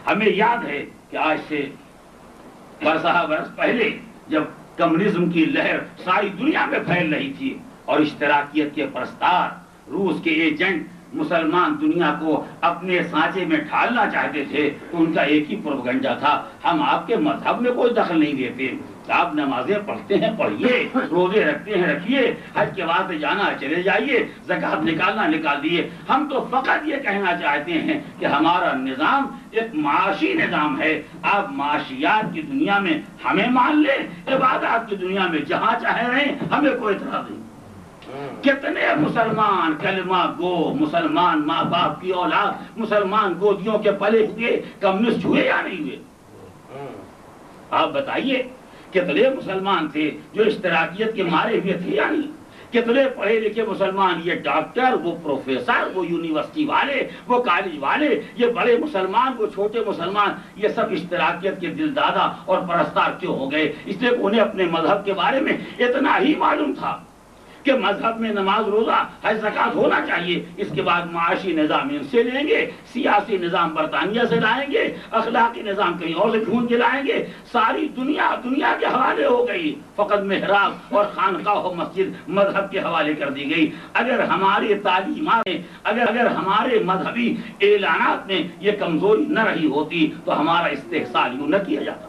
ہمیں یاد ہے کہ آج سے برسہ برس پہلے جب کمیونزم کی لہر ساری دنیا میں پھیل رہی تھی اور اشتراکیت کے پرستار روس کے ایجنٹ مسلمان دنیا کو اپنے سانچے میں ڈھالنا چاہتے تھے تو ان کا ایک ہی پروپیگنڈا تھا، ہم آپ کے مذہب میں کوئی دخل نہیں دیتے، آپ نمازیں پڑھتے ہیں پڑھیے، روزے رکھتے ہیں رکھیے، حج کے واسطے جانا چلے جائیے، زکوٰۃ نکالنا نکال دیے، ہم تو فقط یہ کہنا چاہتے ہیں کہ ہمارا نظام ایک معاشی نظام ہے، آپ معاشیات کی دنیا میں ہمیں مان لیں، عبادات کی دنیا میں جہاں چاہے رہیں، ہمیں کوئی اعتراض نہیں۔ کتنے مسلمان کلمہ گو، مسلمان ماں باپ کی اولاد، مسلمان گودیوں کے پلے ہوئے کمیونسٹ ہوئے یا نہیں ہوئے؟ آپ بتائیے کتنے مسلمان تھے جو اشتراکیت کے مارے ہوئے تھے یا نہیں؟ کتنے پڑھے لکھے مسلمان، یہ ڈاکٹر، وہ پروفیسر، وہ یونیورسٹی والے، وہ کالج والے، یہ بڑے مسلمان، وہ چھوٹے مسلمان، یہ سب اشتراکیت کے دل دادا اور پرستار کیوں ہو گئے؟ اس لیے انہیں اپنے مذہب کے بارے میں اتنا ہی معلوم تھا کہ مذہب میں نماز روزہ حج زکوٰۃ ہونا چاہیے، اس کے بعد معاشی نظام ان سے لیں گے، سیاسی نظام برطانیہ سے لائیں گے، اخلاقی نظام کہیں اور سے ڈھونڈ کے لائیں گے، ساری دنیا کے حوالے ہو گئی، فقط محراب اور خانقاہ و مسجد مذہب کے حوالے کر دی گئی۔ اگر ہماری تعلیمات میں، اگر ہمارے مذہبی اعلانات میں یہ کمزوری نہ رہی ہوتی تو ہمارا استحصال یوں نہ کیا جاتا،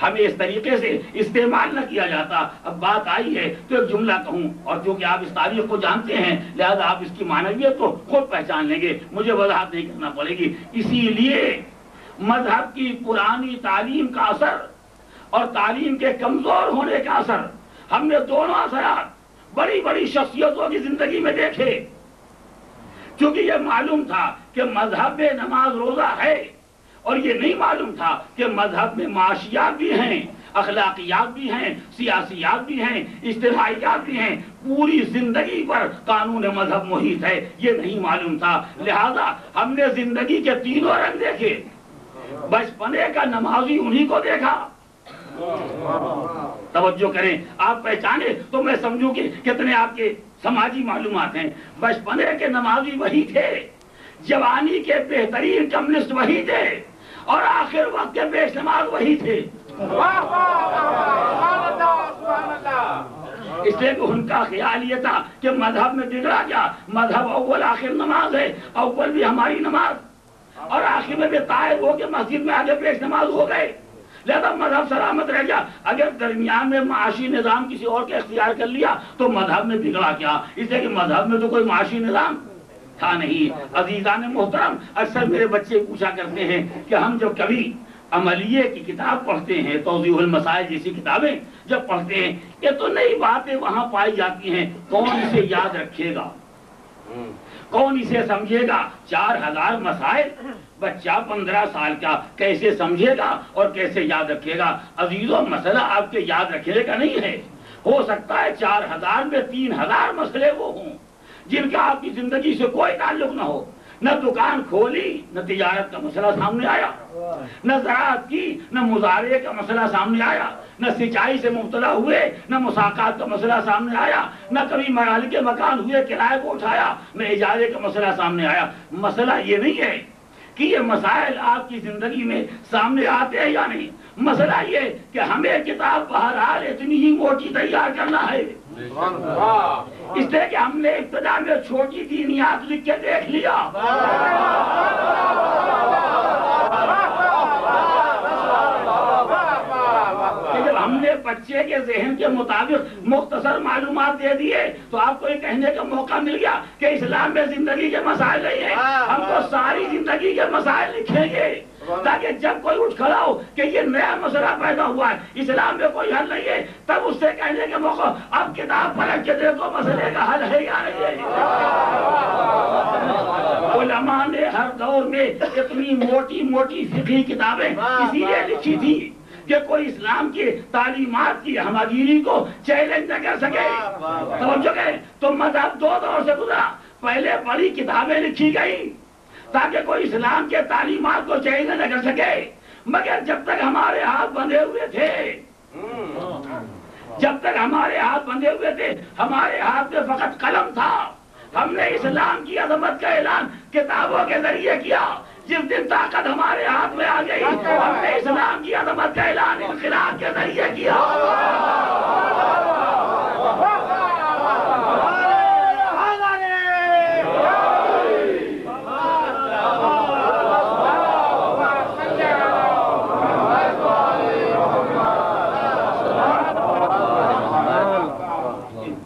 ہمیں اس طریقے سے استعمال نہ کیا جاتا۔ اب بات آئی ہے تو ایک جملہ کہوں، اور چونکہ آپ اس تاریخ کو جانتے ہیں لہذا آپ اس کی معنویت کو خود پہچان لیں گے، مجھے وضاحت نہیں کرنا پڑے گی۔ اسی لیے مذہب کی پرانی تعلیم کا اثر اور تعلیم کے کمزور ہونے کا اثر، ہم نے دونوں اثرات بڑی بڑی شخصیتوں کی زندگی میں دیکھے۔ چونکہ یہ معلوم تھا کہ مذہب میں نماز روزہ ہے، اور یہ نہیں معلوم تھا کہ مذہب میں معاشیات بھی ہیں، اخلاقیات بھی ہیں، سیاسیات بھی ہیں، اجتماعیات بھی ہیں، پوری زندگی پر قانون مذہب محیط ہے، یہ نہیں معلوم تھا۔ لہذا ہم نے زندگی کے تینوں رنگ دیکھے، بچپنے کا نمازی انہی کو دیکھا۔ توجہ کریں، آپ پہچانے تو میں سمجھوں کہ کتنے آپ کے سماجی معلومات ہیں۔ بچپنے کے نمازی وہی تھے، جوانی کے بہترین کمیونسٹ وہی تھے، اور آخر وقت کے بے شمار وہی تھے۔ اس لیے کہ ان کا خیال یہ تھا کہ مذہب میں بگڑا کیا، مذہب اول آخر نماز ہے، اول بھی ہماری نماز اور آخر میں بھی طائب ہو کے مسجد میں آگے پیش نماز ہو گئے، لہذا مذہب سلامت رہ گیا۔ اگر درمیان میں معاشی نظام کسی اور کا اختیار کر لیا تو مذہب میں بگڑا کیا؟ اس لیے کہ مذہب میں تو کوئی معاشی نظام تھا نہیں۔ عزیزان محترم، اکثر میرے بچے پوچھا کرتے ہیں کہ ہم جب کبھی عملیے کی کتاب پڑھتے ہیں، توضیح المسائل جیسی کتابیں جب پڑھتے ہیں، یہ تو نئی باتیں وہاں پائی جاتی ہیں، کون اسے یاد رکھے گا، کون اسے سمجھے گا؟ 4000 مسائل بچہ 15 سال کا کیسے سمجھے گا اور کیسے یاد رکھے گا؟ عزیزوں، مسئلہ آپ کے یاد رکھنے کا نہیں ہے، ہو سکتا ہے 4000 میں 3000 مسئلے وہ ہوں جن کا آپ کی زندگی سے کوئی تعلق نہ ہو، نہ دکان کھولی، نہ تجارت کا مسئلہ سامنے آیا، نہ زراعت کی، نہ مزارعے کا مسئلہ سامنے آیا، نہ سینچائی سے مبتلا ہوئے، نہ مساقات کا مسئلہ سامنے آیا، نہ کبھی مالک مکان ہوئے کرائے کو اٹھایا، نہ اجارے کا مسئلہ سامنے آیا۔ مسئلہ یہ نہیں ہے کہ یہ مسائل آپ کی زندگی میں سامنے آتے ہیں یا نہیں، مسئلہ یہ کہ ہمیں کتاب بہرحال اتنی ہی موٹی تیار کرنا ہے، اس لیے کہ ہم نے ابتدا میں چھوٹی دینیات لکھ کے دیکھ لیا، ہم نے بچے کے ذہن کے مطابق مختصر معلومات دے دیے تو آپ کو یہ کہنے کا موقع مل گیا کہ اسلام میں زندگی کے مسائل نہیں ہیں، ہم تو ساری زندگی کے مسائل لکھیں گے تاکہ جب کوئی اٹھ کھڑا ہو کہ یہ نیا مسئلہ پیدا ہوا ہے، اسلام میں کوئی حل نہیں ہے، تب اس سے کہنے کے موقع اب کتاب پلٹ کے دیکھو مسئلے کا حل ہے یا نہیں ہے۔ علماء نے ہر دور میں اتنی موٹی موٹی فقہی کتابیں اسی لیے لکھی تھی کہ کوئی اسلام کی تعلیمات کی ہماگیری کو چیلنج نہ کر سکے۔ توجہ کریں، تو مذہب دو دور سے گزرا، پہلے بڑی کتابیں لکھی گئی تاکہ کوئی اسلام کے تعلیمات کو چیلنج نہ کر سکے، مگر جب تک ہمارے ہاتھ بندھے ہوئے تھے، جب تک ہمارے ہاتھ بندھے ہوئے تھے، ہمارے ہاتھ میں فقط قلم تھا، ہم نے اسلام کی عظمت کا اعلان کتابوں کے ذریعے کیا، جس دن طاقت ہمارے ہاتھ میں آ گئی ہم نے اسلام کی عظمت کا اعلان انقلاب کے ذریعے کیا.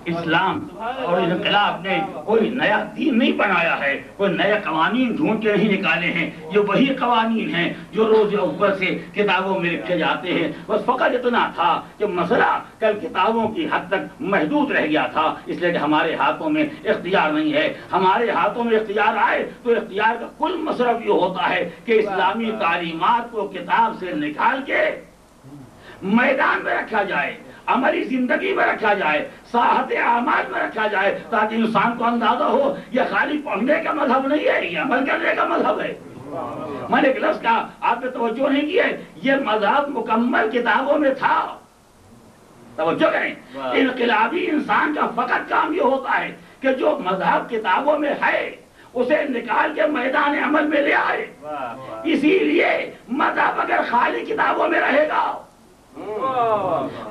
اسلام اور انقلاب نے کوئی نیا دین نہیں بنایا ہے، کوئی نئے قوانین ڈھونڈ کے نہیں نکالے ہیں. یہ وہی قوانین ہیں جو روز اول سے کتابوں میں لکھے جاتے ہیں. بس فقط اتنا تھا کہ مسئلہ کل کتابوں کی حد تک محدود رہ گیا تھا، اس لیے کہ ہمارے ہاتھوں میں اختیار نہیں ہے. ہمارے ہاتھوں میں اختیار آئے تو اختیار کا کل مصرف یہ ہوتا ہے کہ اسلامی تعلیمات کو کتاب سے نکال کے میدان میں رکھا جائے، عملی زندگی میں رکھا جائے، ساحت اعمال میں رکھا جائے، تاکہ انسان کو اندازہ ہو یہ خالی پڑھنے کا مذہب نہیں ہے، یہ عمل کرنے کا مذہب ہے. میں نے ایک لفظ کہا، آپ نے توجہ نہیں کی ہے، یہ مذہب مکمل کتابوں میں تھا. توجہ کریں. انقلابی انسان کا فقط کام یہ ہوتا ہے کہ جو مذہب کتابوں میں ہے اسے نکال کے میدان عمل میں لے آئے. اسی لیے مذہب اگر خالی کتابوں میں رہے گا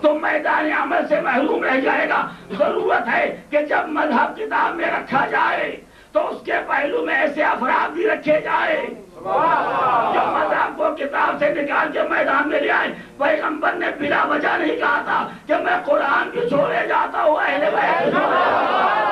تو میدان عمل سے محروم رہ جائے گا. ضرورت ہے کہ جب مذہب کتاب میں رکھا جائے تو اس کے پہلو میں ایسے افراد بھی رکھے جائے جو مذہب کو کتاب سے نکال کے میدان میں لے آئے. پیغمبر نے بلا وجہ نہیں کہا تھا کہ میں قرآن بھی چھوڑے جاتا ہوں اہل بیت.